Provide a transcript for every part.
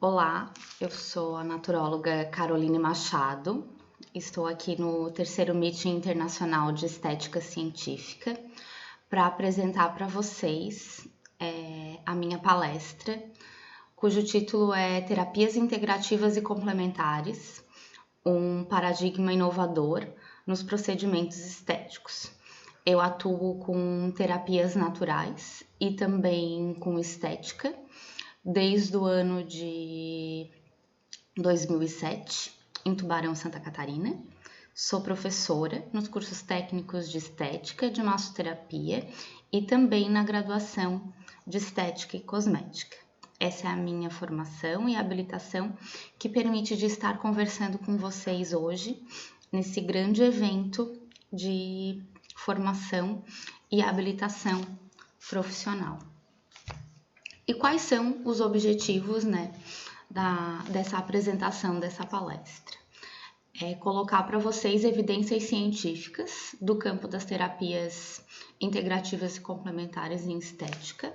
Olá, eu sou a naturóloga Caroline Machado. Estou aqui no terceiro Meeting Internacional de Estética Científica para apresentar para vocês a minha palestra, cujo título é Terapias Integrativas e Complementares, um paradigma inovador nos procedimentos estéticos. Eu atuo com terapias naturais e também com estética desde o ano de 2007, em Tubarão, Santa Catarina. Sou professora nos cursos técnicos de estética, de massoterapia e também na graduação de estética e cosmética. Essa é a minha formação e habilitação que permite de estar conversando com vocês hoje nesse grande evento de formação e habilitação profissional. E quais são os objetivos, dessa apresentação dessa palestra? É colocar para vocês evidências científicas do campo das terapias integrativas e complementares em estética.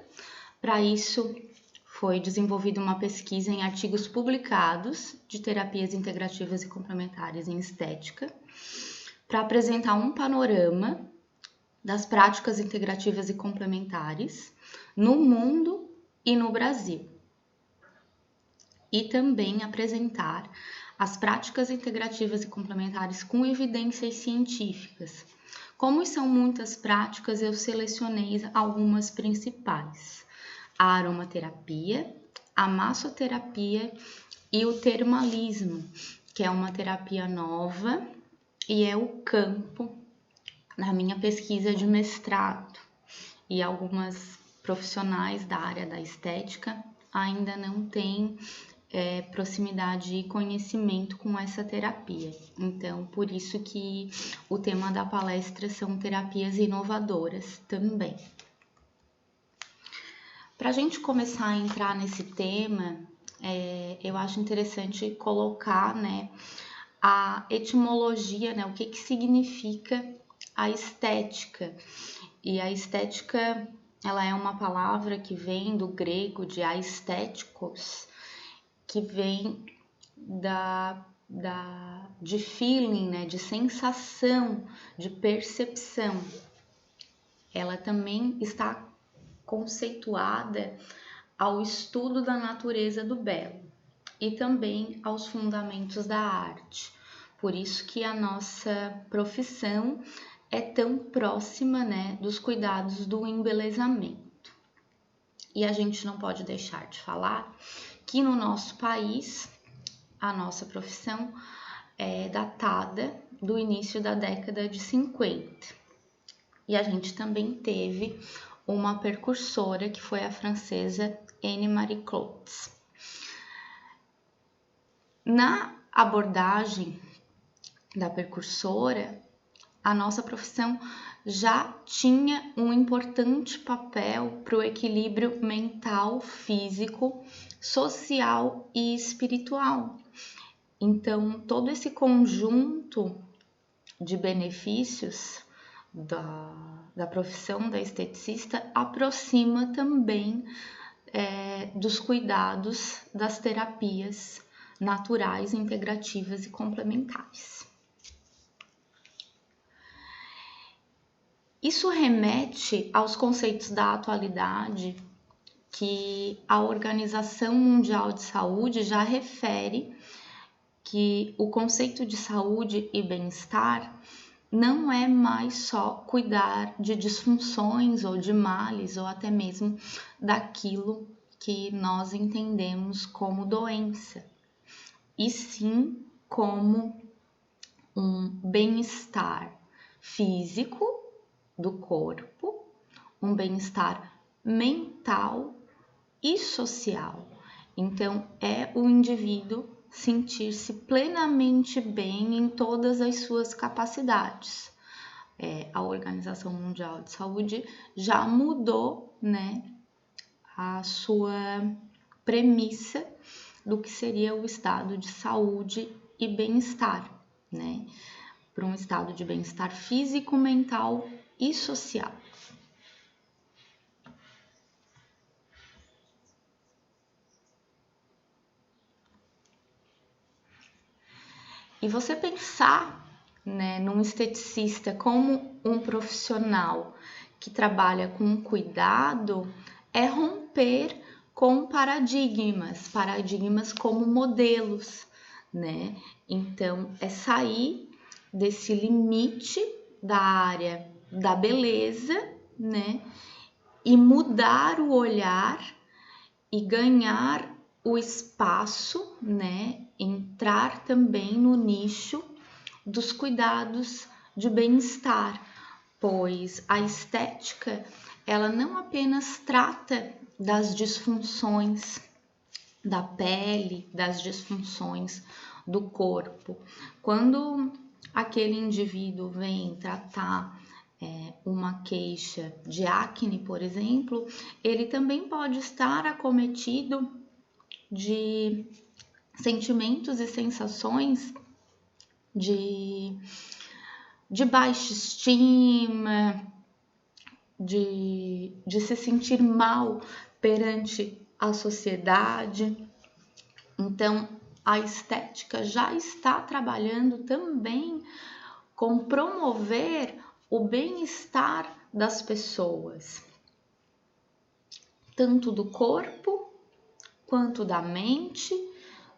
Para isso, foi desenvolvida uma pesquisa em artigos publicados de terapias integrativas e complementares em estética, para apresentar um panorama das práticas integrativas e complementares no mundo e no Brasil. E também apresentar as práticas integrativas e complementares com evidências científicas. Como são muitas práticas, eu selecionei algumas principais: a aromaterapia, a massoterapia e o termalismo, que é uma terapia nova e é o campo da minha pesquisa de mestrado. E algumas profissionais da área da estética ainda não têm proximidade e conhecimento com essa terapia. Então, por isso que o tema da palestra são terapias inovadoras também. Para a gente começar a entrar nesse tema, eu acho interessante colocar, a etimologia, o que significa a estética. E a estética, ela é uma palavra que vem do grego de aesthetikos, que vem de feeling, de sensação, de percepção. Ela também está conceituada ao estudo da natureza do belo e também aos fundamentos da arte. Por isso que a nossa profissão é tão próxima, dos cuidados do embelezamento. E a gente não pode deixar de falar que no nosso país, a nossa profissão é datada do início da década de 50. E a gente também teve uma precursora, que foi a francesa Anne-Marie Clotes. Na abordagem da precursora, a nossa profissão já tinha um importante papel para o equilíbrio mental, físico, social e espiritual. Então, todo esse conjunto de benefícios da profissão da esteticista aproxima também dos cuidados das terapias naturais, integrativas e complementares. Isso remete aos conceitos da atualidade, que a Organização Mundial de Saúde já refere que o conceito de saúde e bem-estar não é mais só cuidar de disfunções ou de males, ou até mesmo daquilo que nós entendemos como doença, e sim como um bem-estar físico do corpo, um bem-estar mental e social. Então, é o indivíduo sentir-se plenamente bem em todas as suas capacidades. A Organização Mundial de Saúde já mudou, a sua premissa do que seria o estado de saúde e bem-estar, para um estado de bem-estar físico, mental e social. E você pensar, né, num esteticista como um profissional que trabalha com cuidado é romper com paradigmas como modelos, né? Então, é sair desse limite da área da beleza, né? E mudar o olhar e ganhar o espaço, né? Entrar também no nicho dos cuidados de bem-estar, pois a estética, ela não apenas trata das disfunções da pele, das disfunções do corpo. Quando aquele indivíduo vem tratar uma queixa de acne, por exemplo, ele também pode estar acometido de sentimentos e sensações de baixa estima, de se sentir mal perante a sociedade. Então, a estética já está trabalhando também com promover o bem-estar das pessoas, tanto do corpo, quanto da mente,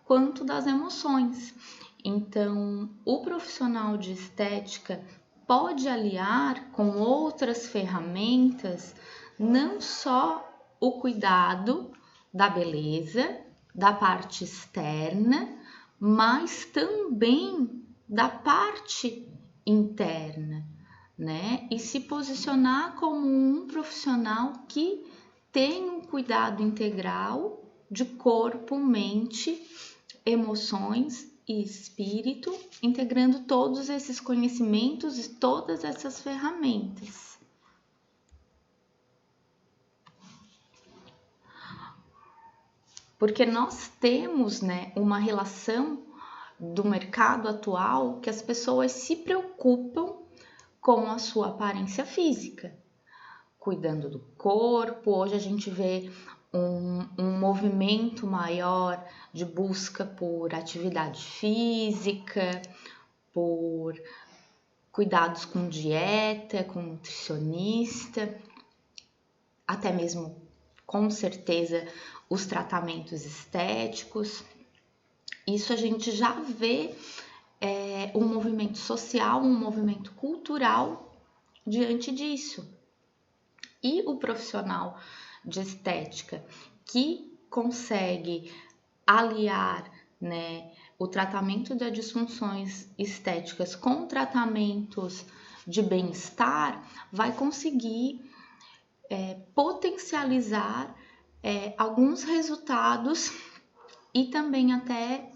quanto das emoções. Então, o profissional de estética pode aliar com outras ferramentas não só o cuidado da beleza, da parte externa, mas também da parte interna, né? E se posicionar como um profissional que tem um cuidado integral de corpo, mente, emoções e espírito, integrando todos esses conhecimentos e todas essas ferramentas. Porque nós temos, né, uma relação do mercado atual que as pessoas se preocupam com a sua aparência física, cuidando do corpo. Hoje a gente vê um movimento maior de busca por atividade física, por cuidados com dieta, com nutricionista, até mesmo, com certeza, os tratamentos estéticos. Isso a gente já vê um movimento social, um movimento cultural diante disso. E o profissional de estética que consegue aliar, né, o tratamento das disfunções estéticas com tratamentos de bem-estar, vai conseguir potencializar alguns resultados e também até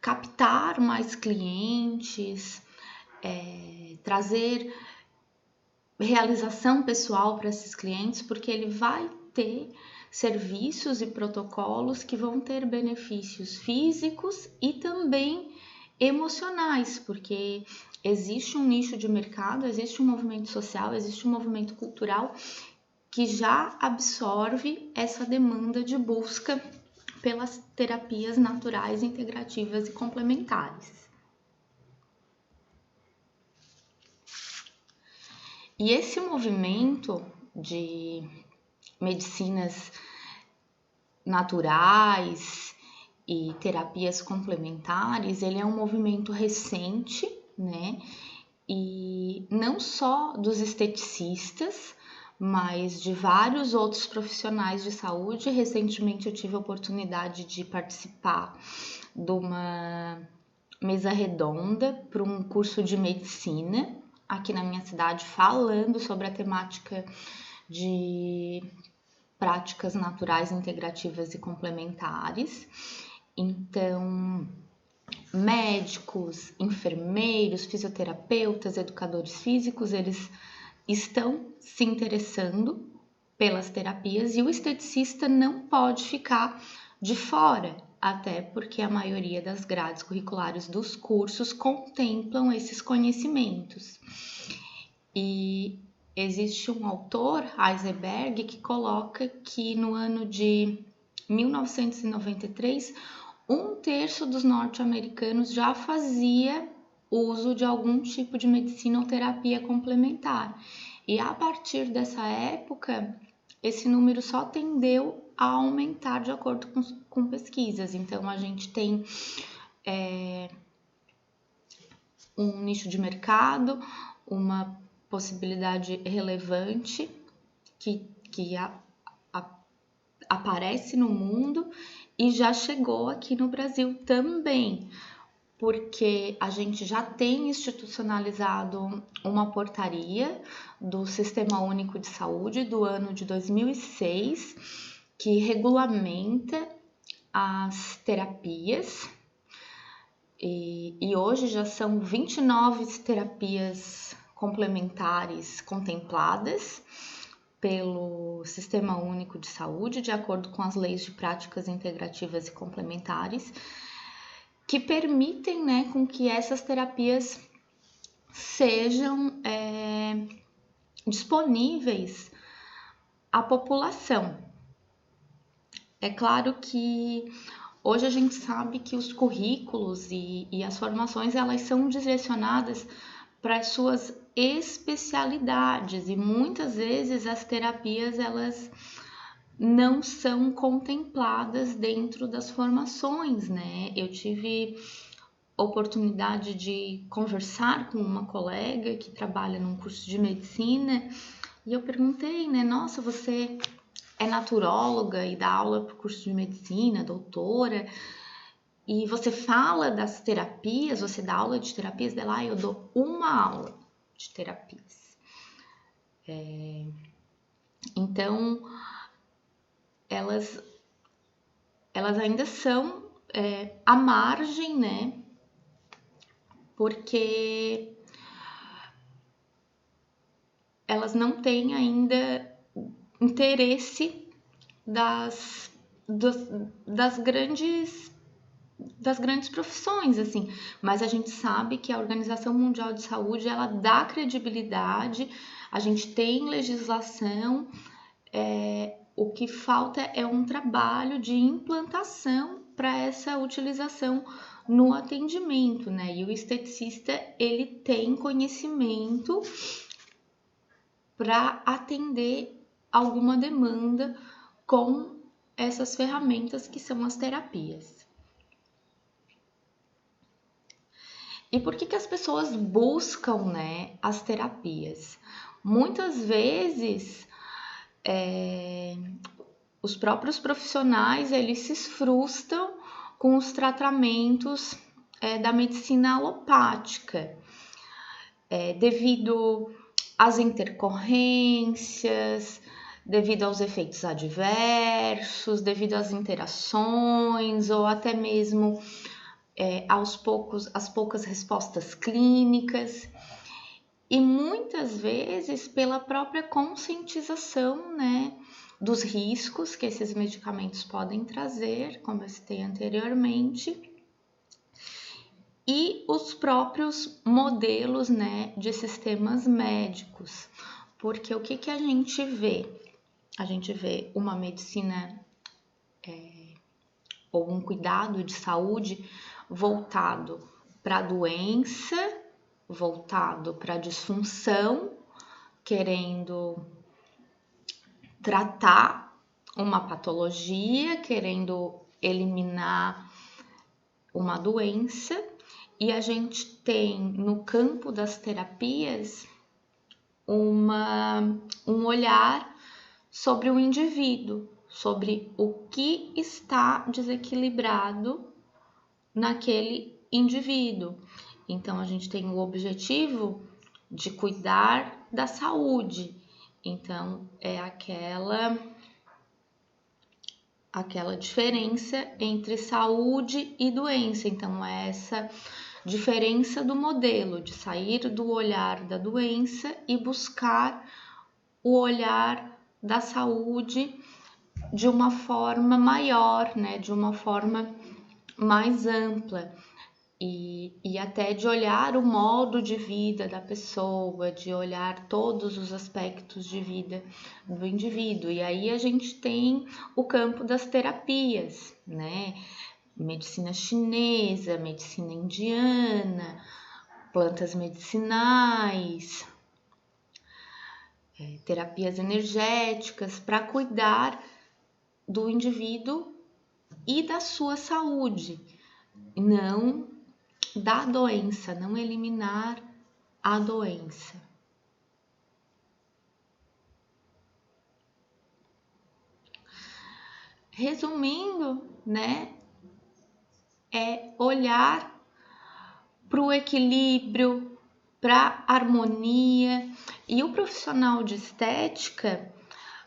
captar mais clientes, trazer realização pessoal para esses clientes, porque ele vai ter serviços e protocolos que vão ter benefícios físicos e também emocionais, porque existe um nicho de mercado, existe um movimento social, existe um movimento cultural que já absorve essa demanda de busca pelas terapias naturais, integrativas e complementares. E esse movimento de medicinas naturais e terapias complementares, ele é um movimento recente, né? E não só dos esteticistas, mas de vários outros profissionais de saúde. Recentemente eu tive a oportunidade de participar de uma mesa redonda para um curso de medicina aqui na minha cidade, falando sobre a temática de práticas naturais, integrativas e complementares. Então, médicos, enfermeiros, fisioterapeutas, educadores físicos, eles estão se interessando pelas terapias e o esteticista não pode ficar de fora, até porque a maioria das grades curriculares dos cursos contemplam esses conhecimentos. E existe um autor, Heisenberg, que coloca que no ano de 1993 1/3 dos norte-americanos já fazia uso de algum tipo de medicina ou terapia complementar. E a partir dessa época, esse número só tendeu a aumentar de acordo com pesquisas. Então, a gente tem um nicho de mercado, uma possibilidade relevante que aparece no mundo e já chegou aqui no Brasil também, porque a gente já tem institucionalizado uma portaria do Sistema Único de Saúde do ano de 2006, que regulamenta as terapias, e hoje já são 29 terapias complementares contempladas pelo Sistema Único de Saúde, de acordo com as leis de práticas integrativas e complementares, que permitem, né, com que essas terapias sejam disponíveis à população. É claro que hoje a gente sabe que os currículos e as formações, elas são direcionadas para as suas especialidades, e muitas vezes as terapias, elas não são contempladas dentro das formações, né? Eu tive oportunidade de conversar com uma colega que trabalha num curso de medicina, e eu perguntei, né, nossa, você é naturóloga e dá aula para o curso de medicina, doutora, e você fala das terapias, você dá aula de terapias? Dela, eu dou uma aula de terapias. Então, elas ainda são à margem, né? Porque elas não têm ainda interesse das grandes profissões, assim. Mas a gente sabe que a Organização Mundial de Saúde, ela dá credibilidade, a gente tem legislação, o que falta é um trabalho de implantação para essa utilização no atendimento, né? E o esteticista, ele tem conhecimento para atender alguma demanda com essas ferramentas que são as terapias. E por que as pessoas buscam, né, as terapias? Muitas vezes os próprios profissionais, eles se frustram com os tratamentos da medicina alopática, devido às intercorrências, devido aos efeitos adversos, devido às interações, ou até mesmo às poucas respostas clínicas, e muitas vezes pela própria conscientização, né, dos riscos que esses medicamentos podem trazer, como eu citei anteriormente, e os próprios modelos, né, de sistemas médicos. Porque o que a gente vê? A gente vê uma medicina ou um cuidado de saúde voltado para a doença, voltado para a disfunção, querendo tratar uma patologia, querendo eliminar uma doença, e a gente tem no campo das terapias um olhar sobre o indivíduo, sobre o que está desequilibrado naquele indivíduo. Então, a gente tem o objetivo de cuidar da saúde. Então, é aquela diferença entre saúde e doença. Então, é essa diferença do modelo, de sair do olhar da doença e buscar o olhar da saúde de uma forma maior, né? De uma forma mais ampla. E até de olhar o modo de vida da pessoa, de olhar todos os aspectos de vida do indivíduo. E aí a gente tem o campo das terapias, né? medicina chinesa, medicina indiana, plantas medicinais, terapias energéticas para cuidar do indivíduo e da sua saúde, não da doença, não eliminar a doença. Resumindo, né, é olhar para o equilíbrio, para a harmonia, e o profissional de estética,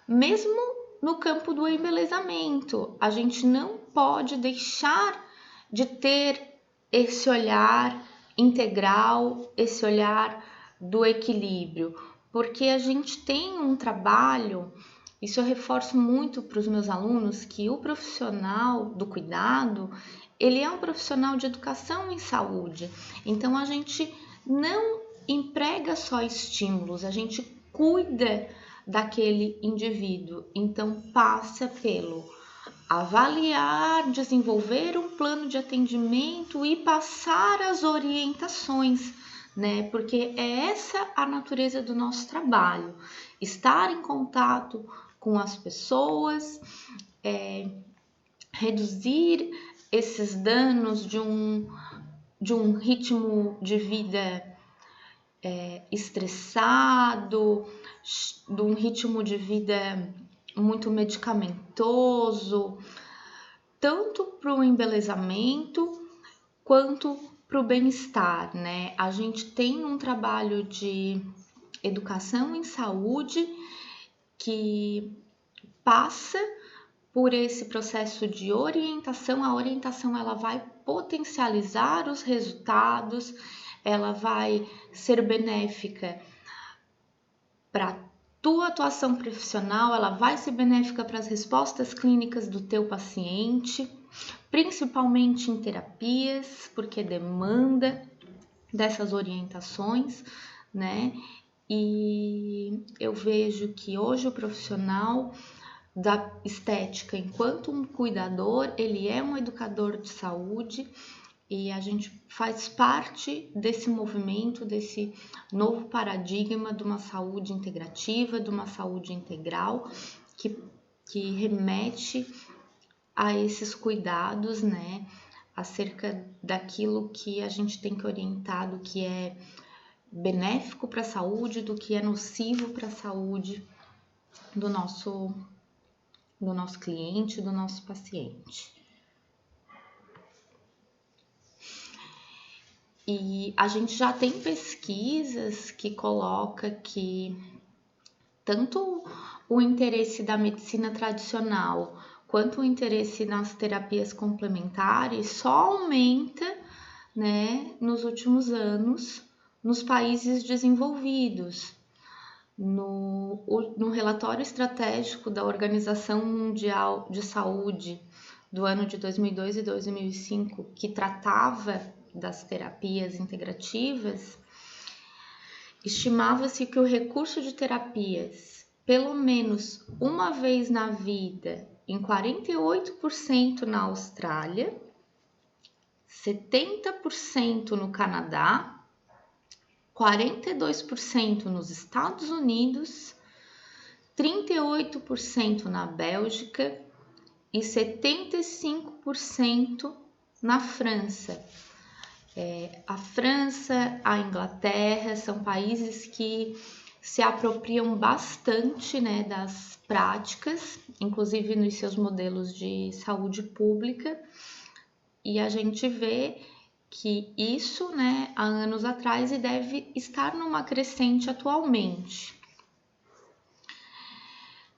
mesmo no campo do embelezamento, a gente não pode deixar de ter esse olhar integral, esse olhar do equilíbrio, porque a gente tem um trabalho, isso eu reforço muito para os meus alunos, que o profissional do cuidado, ele é um profissional de educação em saúde, então a gente não emprega só estímulos, a gente cuida daquele indivíduo, então passa pelo avaliar, desenvolver um plano de atendimento e passar as orientações, né? Porque é essa a natureza do nosso trabalho, estar em contato com as pessoas, reduzir esses danos de um ritmo de vida estressado, de um ritmo de vida muito medicamentoso, tanto para o embelezamento quanto para o bem-estar, né? A gente tem um trabalho de educação em saúde que passa por esse processo de orientação. A orientação ela vai potencializar os resultados, ela vai ser benéfica para tua atuação profissional, ela vai ser benéfica para as respostas clínicas do teu paciente, principalmente em terapias, porque demanda dessas orientações, né? E eu vejo que hoje o profissional da estética, enquanto um cuidador, ele é um educador de saúde, e a gente faz parte desse movimento, desse novo paradigma de uma saúde integrativa, de uma saúde integral, que remete a esses cuidados, né, acerca daquilo que a gente tem que orientar, do que é benéfico para a saúde, do que é nocivo para a saúde do nosso cliente, do nosso paciente. E a gente já tem pesquisas que coloca que tanto o interesse da medicina tradicional quanto o interesse nas terapias complementares só aumenta, né, nos últimos anos nos países desenvolvidos. No relatório estratégico da Organização Mundial de Saúde do ano de 2002 e 2005, que tratava das terapias integrativas, estimava-se que o recurso de terapias, pelo menos uma vez na vida, em 48% na Austrália, 70% no Canadá, 42% nos Estados Unidos, 38% na Bélgica e 75% na França. A França, a Inglaterra são países que se apropriam bastante, né, das práticas, inclusive nos seus modelos de saúde pública, e a gente vê que isso, né, há anos atrás e deve estar numa crescente atualmente.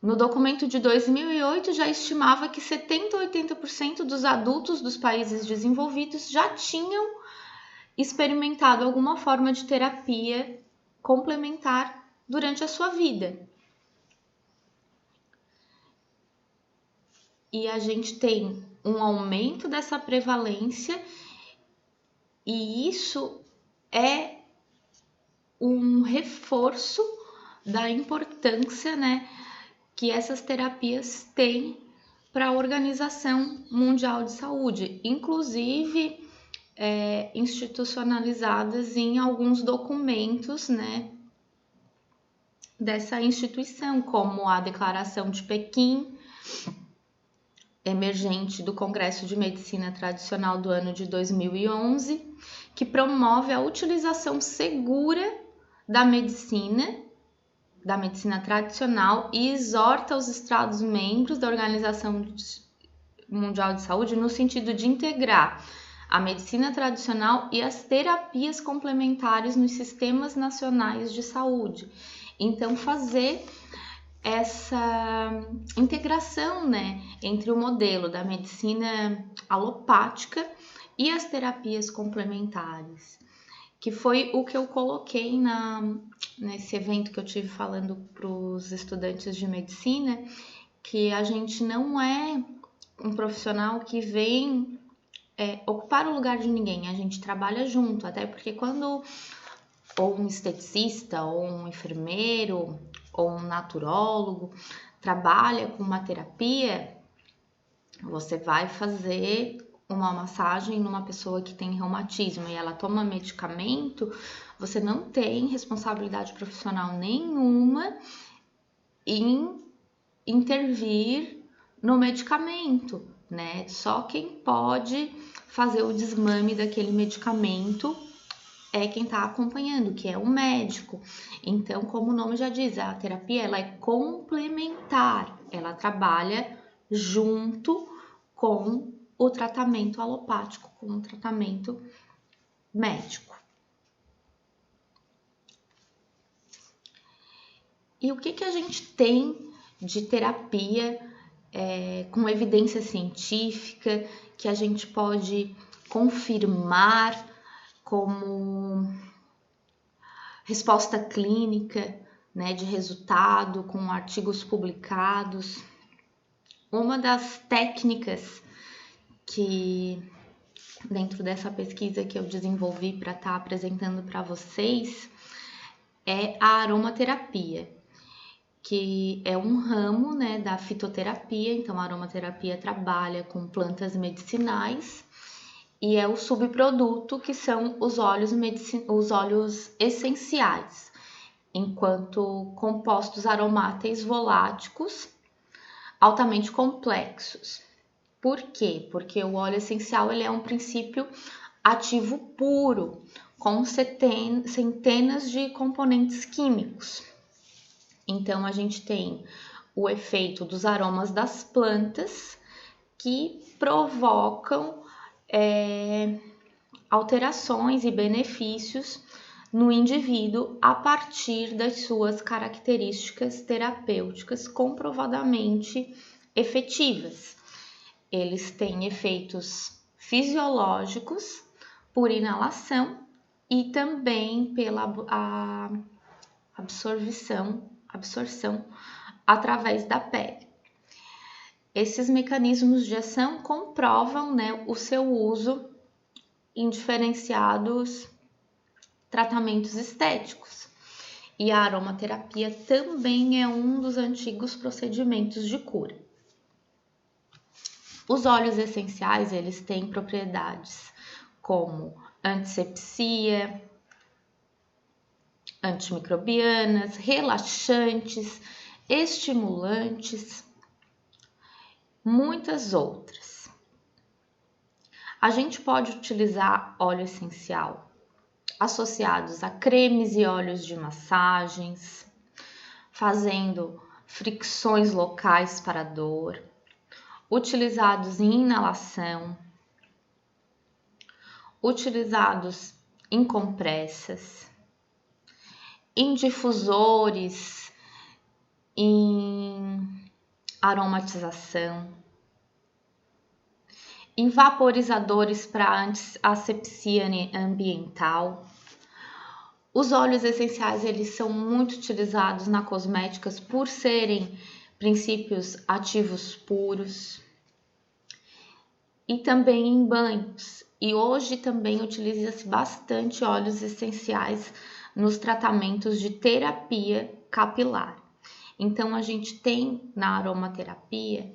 No documento de 2008 já estimava que 70 a 80% dos adultos dos países desenvolvidos já tinham experimentado alguma forma de terapia complementar durante a sua vida. E a gente tem um aumento dessa prevalência, e isso é um reforço da importância, né, que essas terapias têm para a Organização Mundial de Saúde, inclusive institucionalizadas em alguns documentos, né, dessa instituição, como a Declaração de Pequim, emergente do Congresso de Medicina Tradicional do ano de 2011, que promove a utilização segura da medicina tradicional e exorta os Estados-membros da Organização Mundial de Saúde no sentido de integrar a medicina tradicional e as terapias complementares nos sistemas nacionais de saúde. Então, fazer essa integração, né, entre o modelo da medicina alopática e as terapias complementares, que foi o que eu coloquei nesse evento que eu tive falando para os estudantes de medicina, que a gente não é um profissional que vem ocupar o lugar de ninguém, a gente trabalha junto, até porque quando ou um esteticista, ou um enfermeiro, ou um naturólogo trabalha com uma terapia, você vai fazer uma massagem numa pessoa que tem reumatismo e ela toma medicamento, você não tem responsabilidade profissional nenhuma em intervir no medicamento, né? Só quem pode fazer o desmame daquele medicamento é quem está acompanhando, que é o médico. Então, como o nome já diz, a terapia ela é complementar, ela trabalha junto com o tratamento alopático, com o tratamento médico. E o que a gente tem de terapia com evidência científica, que a gente pode confirmar como resposta clínica, né, de resultado, com artigos publicados? Uma das técnicas que, dentro dessa pesquisa que eu desenvolvi para estar apresentando para vocês, é a aromaterapia, que é um ramo, né, da fitoterapia. Então, a aromaterapia trabalha com plantas medicinais e é o subproduto que são os óleos essenciais, enquanto compostos aromáteis voláticos altamente complexos. Por quê? Porque o óleo essencial ele é um princípio ativo puro, com centenas de componentes químicos. Então, a gente tem o efeito dos aromas das plantas que provocam alterações e benefícios no indivíduo a partir das suas características terapêuticas comprovadamente efetivas. Eles têm efeitos fisiológicos por inalação e também pela absorção através da pele. Esses mecanismos de ação comprovam, né, o seu uso em diferenciados tratamentos estéticos. E a aromaterapia também é um dos antigos procedimentos de cura. Os óleos essenciais, eles têm propriedades como antisepsia, antimicrobianas, relaxantes, estimulantes, muitas outras. A gente pode utilizar óleo essencial associados a cremes e óleos de massagens, fazendo fricções locais para a dor, utilizados em inalação, utilizados em compressas, em difusores, em aromatização, em vaporizadores para asepsia ambiental. Os óleos essenciais eles são muito utilizados na cosméticas por serem princípios ativos puros e também em banhos. E hoje também utiliza-se bastante óleos essenciais nos tratamentos de terapia capilar. Então, a gente tem na aromaterapia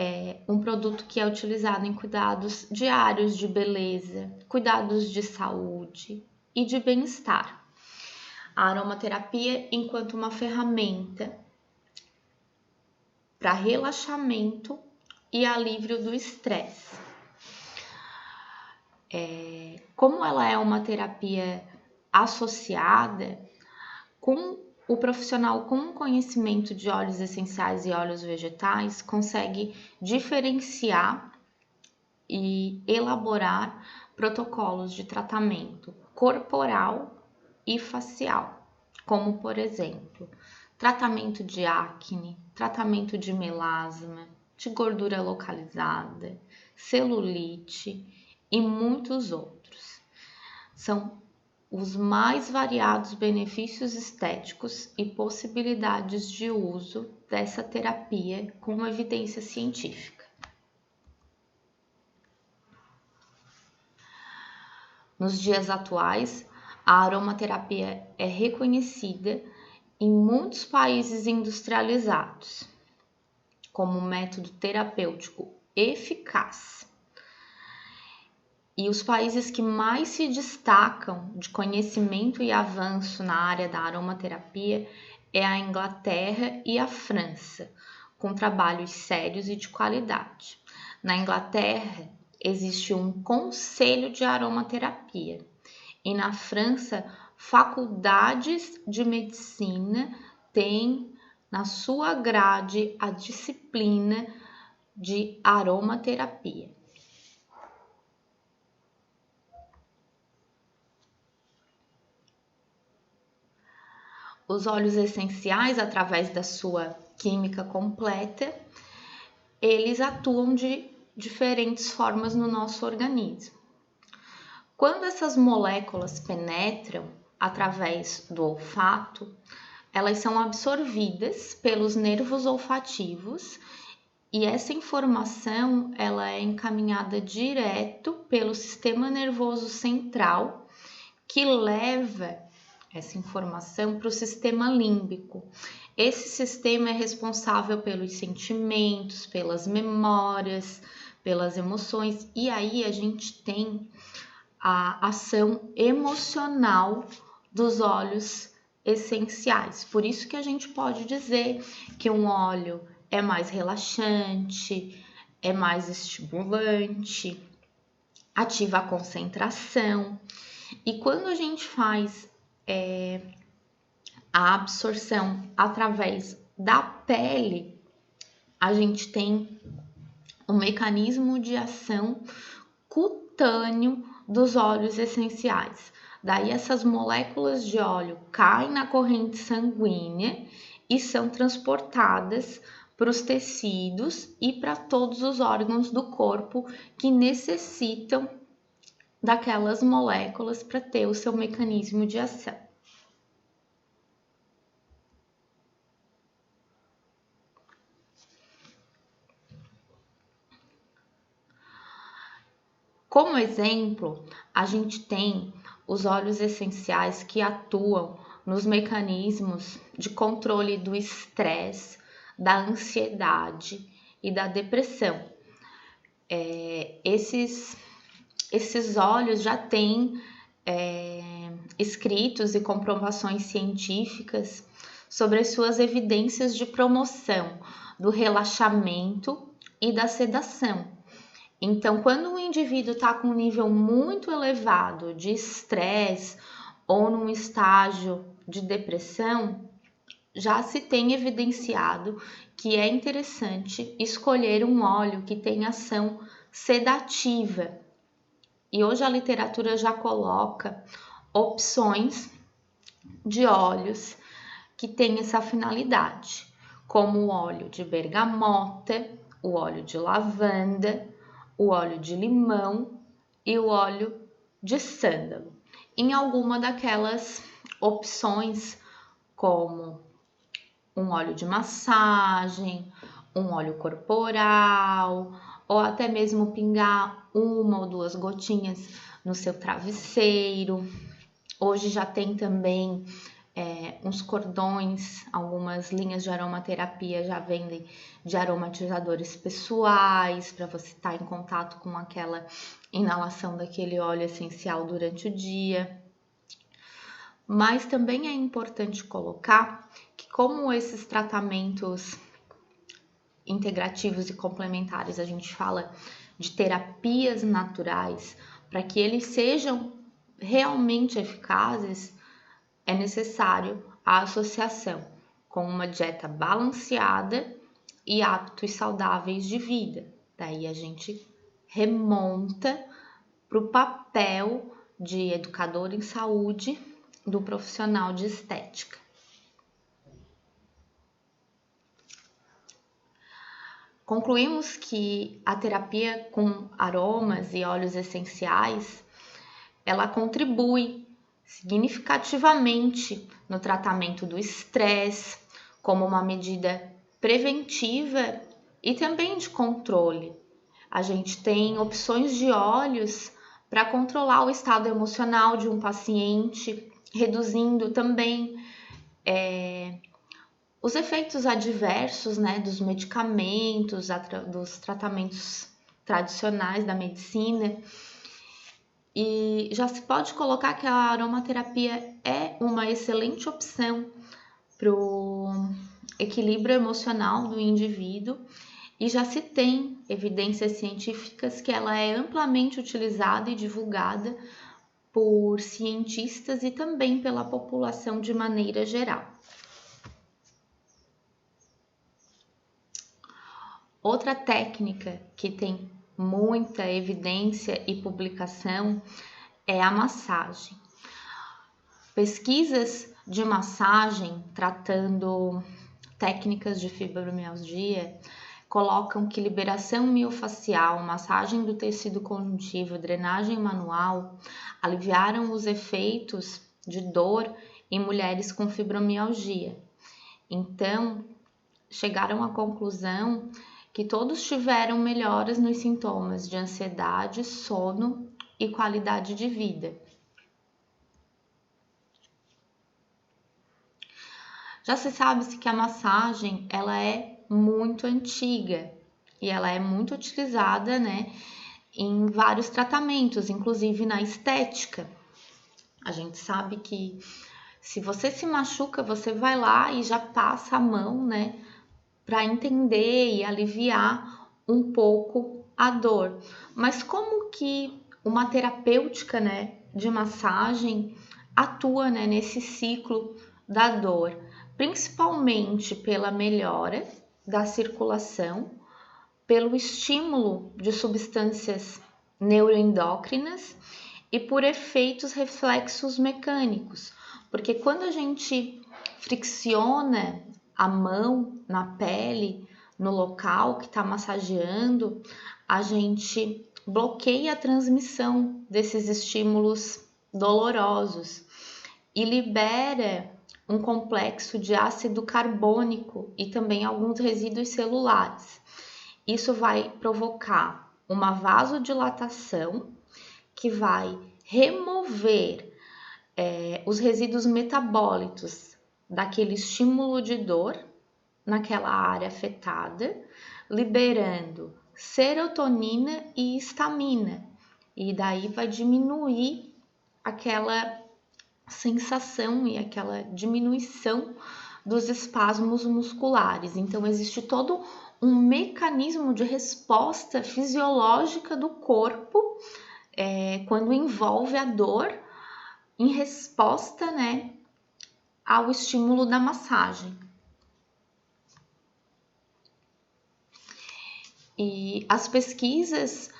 é um produto que é utilizado em cuidados diários de beleza, cuidados de saúde e de bem-estar. A aromaterapia enquanto uma ferramenta para relaxamento e alívio do estresse. Como ela é uma terapia associada com o profissional com conhecimento de óleos essenciais e óleos vegetais, consegue diferenciar e elaborar protocolos de tratamento corporal e facial, como por exemplo, tratamento de acne, tratamento de melasma, de gordura localizada, celulite e muitos outros. São os mais variados benefícios estéticos e possibilidades de uso dessa terapia com evidência científica. Nos dias atuais, a aromaterapia é reconhecida em muitos países industrializados como método terapêutico eficaz. E os países que mais se destacam de conhecimento e avanço na área da aromaterapia é a Inglaterra e a França, com trabalhos sérios e de qualidade. Na Inglaterra, existe um conselho de aromaterapia e na França, faculdades de medicina têm na sua grade a disciplina de aromaterapia. Os óleos essenciais, através da sua química completa, eles atuam de diferentes formas no nosso organismo. Quando essas moléculas penetram através do olfato, elas são absorvidas pelos nervos olfativos e essa informação ela é encaminhada direto pelo sistema nervoso central, que leva essa informação para o sistema límbico. Esse sistema é responsável pelos sentimentos, pelas memórias, pelas emoções, e aí a gente tem a ação emocional dos óleos essenciais. Por isso que a gente pode dizer que um óleo é mais relaxante, é mais estimulante, ativa a concentração. E quando a gente faz a absorção através da pele, a gente tem um mecanismo de ação cutâneo dos óleos essenciais. Daí essas moléculas de óleo caem na corrente sanguínea e são transportadas para os tecidos e para todos os órgãos do corpo que necessitam daquelas moléculas para ter o seu mecanismo de ação. Como exemplo, a gente tem os óleos essenciais que atuam nos mecanismos de controle do estresse, da ansiedade e da depressão. Esses óleos já têm escritos e comprovações científicas sobre as suas evidências de promoção do relaxamento e da sedação. Então, quando um indivíduo está com um nível muito elevado de estresse ou num estágio de depressão, já se tem evidenciado que é interessante escolher um óleo que tem ação sedativa. E hoje a literatura já coloca opções de óleos que têm essa finalidade, como o óleo de bergamota, o óleo de lavanda, o óleo de limão e o óleo de sândalo. Em alguma daquelas opções, como um óleo de massagem, um óleo corporal, ou até mesmo pingar 1 ou 2 gotinhas no seu travesseiro. Hoje já tem também uns cordões, algumas linhas de aromaterapia já vendem de aromatizadores pessoais, para você estar em contato com aquela inalação daquele óleo essencial durante o dia. Mas também é importante colocar que, como esses tratamentos integrativos e complementares, a gente fala de terapias naturais, para que eles sejam realmente eficazes, é necessário a associação com uma dieta balanceada e hábitos saudáveis de vida. Daí a gente remonta para o papel de educador em saúde do profissional de estética. Concluímos que a terapia com aromas e óleos essenciais, ela contribui significativamente no tratamento do estresse, como uma medida preventiva e também de controle. A gente tem opções de óleos para controlar o estado emocional de um paciente, reduzindo também os efeitos adversos, né, dos medicamentos, dos tratamentos tradicionais da medicina. E já se pode colocar que a aromaterapia é uma excelente opção para o equilíbrio emocional do indivíduo e já se tem evidências científicas que ela é amplamente utilizada e divulgada por cientistas e também pela população de maneira geral. Outra técnica que tem muita evidência e publicação é a massagem. Pesquisas de massagem tratando técnicas de fibromialgia colocam que liberação miofascial, massagem do tecido conjuntivo, drenagem manual aliviaram os efeitos de dor em mulheres com fibromialgia. Então, chegaram à conclusão que todos tiveram melhoras nos sintomas de ansiedade, sono e qualidade de vida. Já se sabe que a massagem ela é muito antiga e ela é muito utilizada, né, em vários tratamentos, inclusive na estética. A gente sabe que se você se machuca, você vai lá e já passa a mão, né, para entender e aliviar um pouco a dor. Mas como que uma terapêutica, né, de massagem atua, né, nesse ciclo da dor? Principalmente pela melhora da circulação, pelo estímulo de substâncias neuroendócrinas e por efeitos reflexos mecânicos. Porque quando a gente fricciona a mão na pele, no local que está massageando, a gente bloqueia a transmissão desses estímulos dolorosos e libera um complexo de ácido carbônico e também alguns resíduos celulares. Isso vai provocar uma vasodilatação que vai remover os resíduos metabólitos daquele estímulo de dor naquela área afetada, liberando serotonina e histamina, e daí vai diminuir aquela sensação e aquela diminuição dos espasmos musculares. Então, existe todo um mecanismo de resposta fisiológica do corpo quando envolve a dor em resposta, né, ao estímulo da massagem. E as pesquisas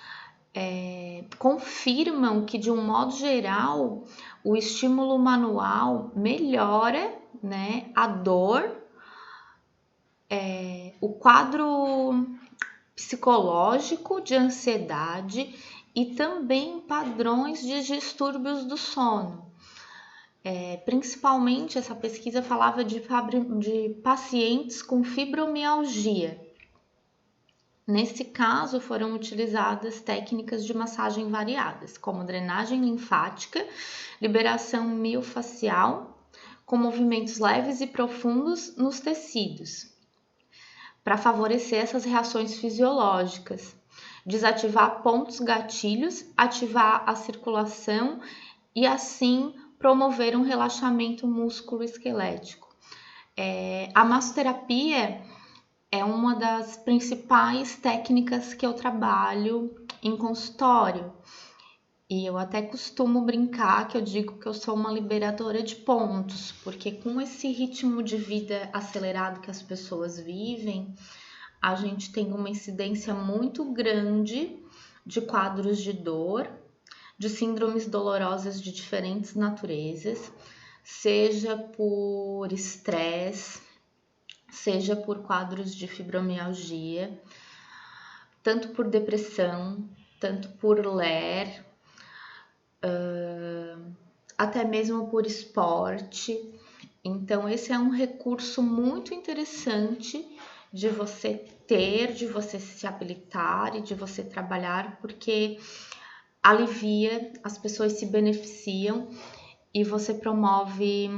confirmam que, de um modo geral, o estímulo manual melhora, né, a dor, o quadro psicológico de ansiedade e também padrões de distúrbios do sono. Principalmente, essa pesquisa falava de pacientes com fibromialgia. Nesse caso, foram utilizadas técnicas de massagem variadas, como drenagem linfática, liberação miofascial, com movimentos leves e profundos nos tecidos, para favorecer essas reações fisiológicas, desativar pontos gatilhos, ativar a circulação e assim promover um relaxamento músculo-esquelético. A massoterapia é uma das principais técnicas que eu trabalho em consultório. E eu até costumo brincar que eu digo que eu sou uma liberadora de pontos, porque com esse ritmo de vida acelerado que as pessoas vivem, a gente tem uma incidência muito grande de quadros de dor, de síndromes dolorosas de diferentes naturezas, seja por estresse, seja por quadros de fibromialgia, tanto por depressão, tanto por LER, até mesmo por esporte. Então, esse é um recurso muito interessante de você ter, de você se habilitar e de você trabalhar, porque alivia, as pessoas se beneficiam e você promove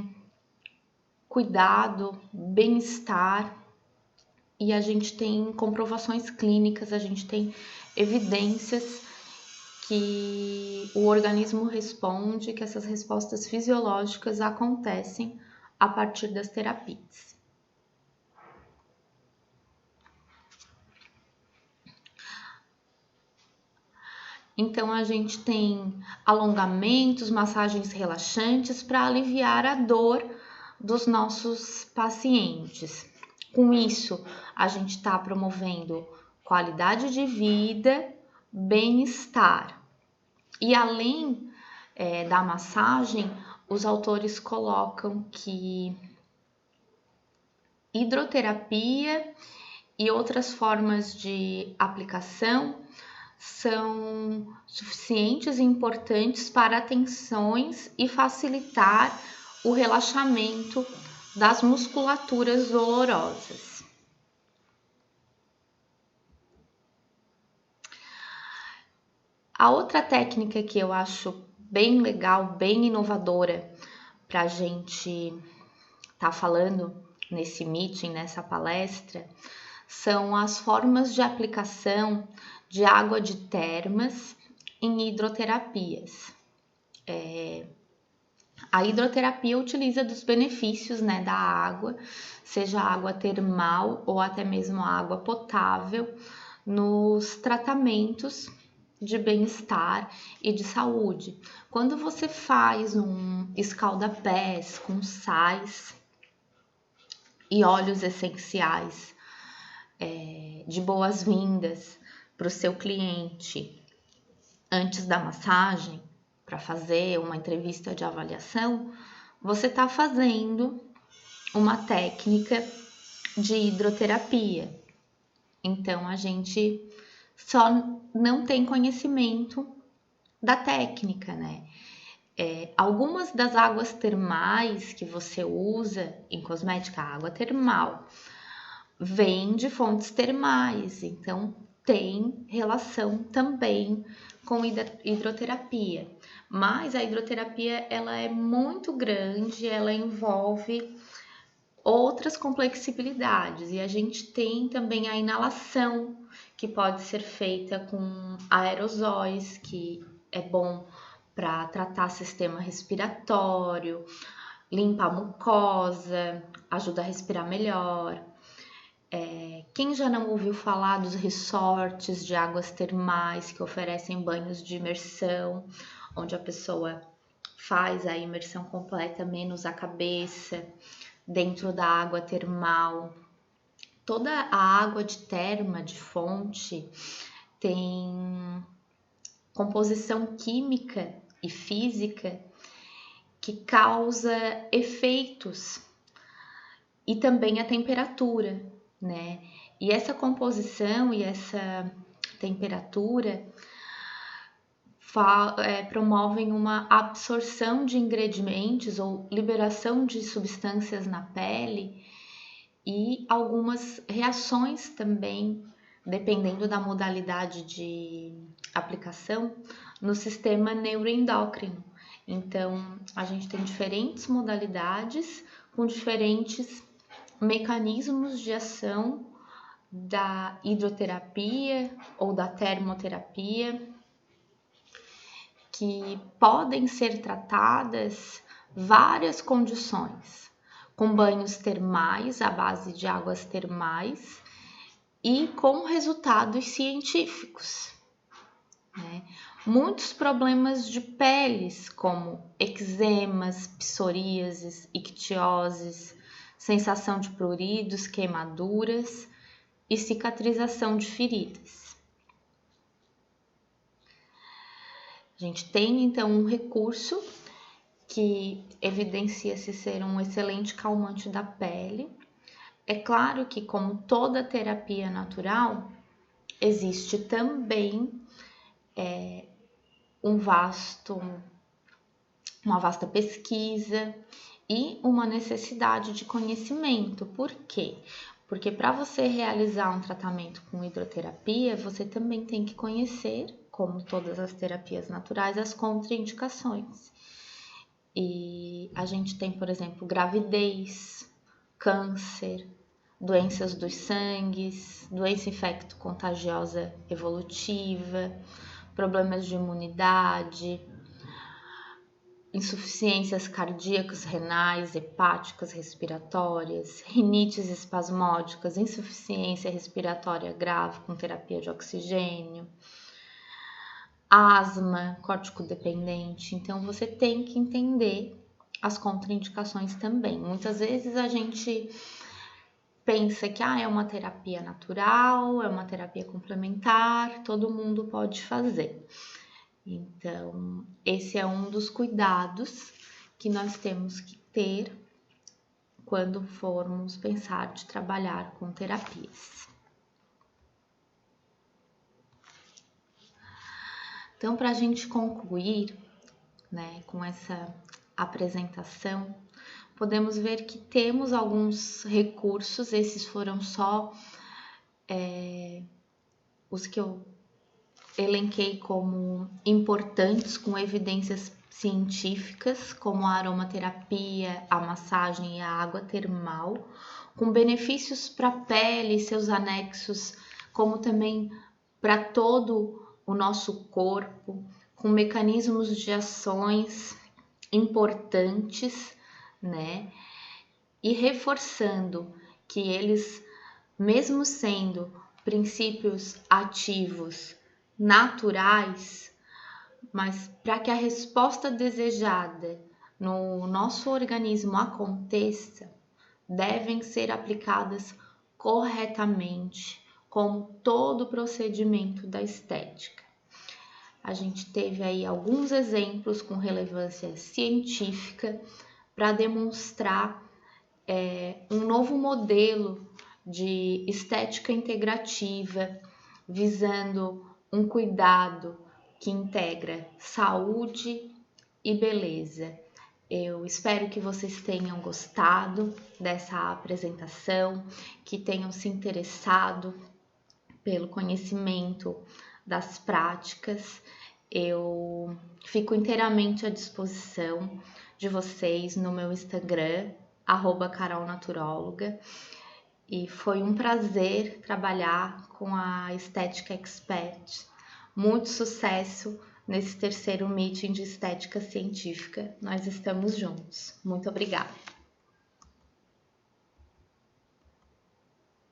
cuidado, bem-estar, e a gente tem comprovações clínicas, a gente tem evidências que o organismo responde, que essas respostas fisiológicas acontecem a partir das terapias. Então, a gente tem alongamentos, massagens relaxantes para aliviar a dor dos nossos pacientes. Com isso, a gente está promovendo qualidade de vida, bem-estar. E além da massagem, os autores colocam que hidroterapia e outras formas de aplicação são suficientes e importantes para tensões e facilitar o relaxamento das musculaturas dolorosas. A outra técnica que eu acho bem legal, bem inovadora para a gente estar falando nesse meeting, nessa palestra, são as formas de aplicação de água de termas em hidroterapias. A hidroterapia utiliza dos benefícios, da água, seja água termal ou até mesmo água potável, nos tratamentos de bem-estar e de saúde. Quando você faz um escalda-pés com sais e óleos essenciais de boas-vindas para o seu cliente antes da massagem, para fazer uma entrevista de avaliação, você está fazendo uma técnica de hidroterapia. Então, a gente só não tem conhecimento da técnica, algumas das águas termais que você usa em cosmética, água termal, vem de fontes termais, então tem relação também com hidroterapia. Mas a hidroterapia ela é muito grande, ela envolve outras complexibilidades, e a gente tem também a inalação, que pode ser feita com aerosóis, que é bom para tratar sistema respiratório, limpa a mucosa, ajuda a respirar melhor. Quem já não ouviu falar dos resorts de águas termais que oferecem banhos de imersão, onde a pessoa faz a imersão completa menos a cabeça dentro da água termal. Toda a água de terma, de fonte, tem composição química e física que causa efeitos, e também a temperatura, E essa composição e essa temperatura promovem uma absorção de ingredientes ou liberação de substâncias na pele e algumas reações também, dependendo da modalidade de aplicação, no sistema neuroendócrino. Então, a gente tem diferentes modalidades com diferentes mecanismos de ação da hidroterapia ou da termoterapia, que podem ser tratadas várias condições, com banhos termais à base de águas termais e com resultados científicos, né? Muitos problemas de peles, como eczemas, psoríases, ictioses, sensação de pruridos, queimaduras e cicatrização de feridas. A gente tem então um recurso que evidencia-se ser um excelente calmante da pele. É claro que, como toda terapia natural, existe também uma vasta pesquisa e uma necessidade de conhecimento. Por quê? Porque para você realizar um tratamento com hidroterapia, você também tem que conhecer, como todas as terapias naturais, as contraindicações. E a gente tem, por exemplo, gravidez, câncer, doenças dos sangues, doença infecto-contagiosa evolutiva, problemas de imunidade, insuficiências cardíacas, renais, hepáticas, respiratórias, rinites espasmódicas, insuficiência respiratória grave com terapia de oxigênio, asma, córtico-dependente. Então, você tem que entender as contraindicações também. Muitas vezes a gente pensa que é uma terapia natural, é uma terapia complementar, todo mundo pode fazer. Então, esse é um dos cuidados que nós temos que ter quando formos pensar de trabalhar com terapias. Então, para a gente concluir, né, com essa apresentação, podemos ver que temos alguns recursos, esses foram só os que eu elenquei como importantes, com evidências científicas, como a aromaterapia, a massagem e a água termal, com benefícios para a pele e seus anexos, como também para todo o nosso corpo, com mecanismos de ações importantes, né? E reforçando que eles, mesmo sendo princípios ativos naturais, mas para que a resposta desejada no nosso organismo aconteça, devem ser aplicadas corretamente, como todo o procedimento da estética. A gente teve aí alguns exemplos com relevância científica para demonstrar um novo modelo de estética integrativa, visando um cuidado que integra saúde e beleza. Eu espero que vocês tenham gostado dessa apresentação, que tenham se interessado pelo conhecimento das práticas. Eu fico inteiramente à disposição de vocês no meu Instagram, @carolnaturóloga. E foi um prazer trabalhar com a Estética Expert. Muito sucesso nesse terceiro meeting de estética científica. Nós estamos juntos. Muito obrigada.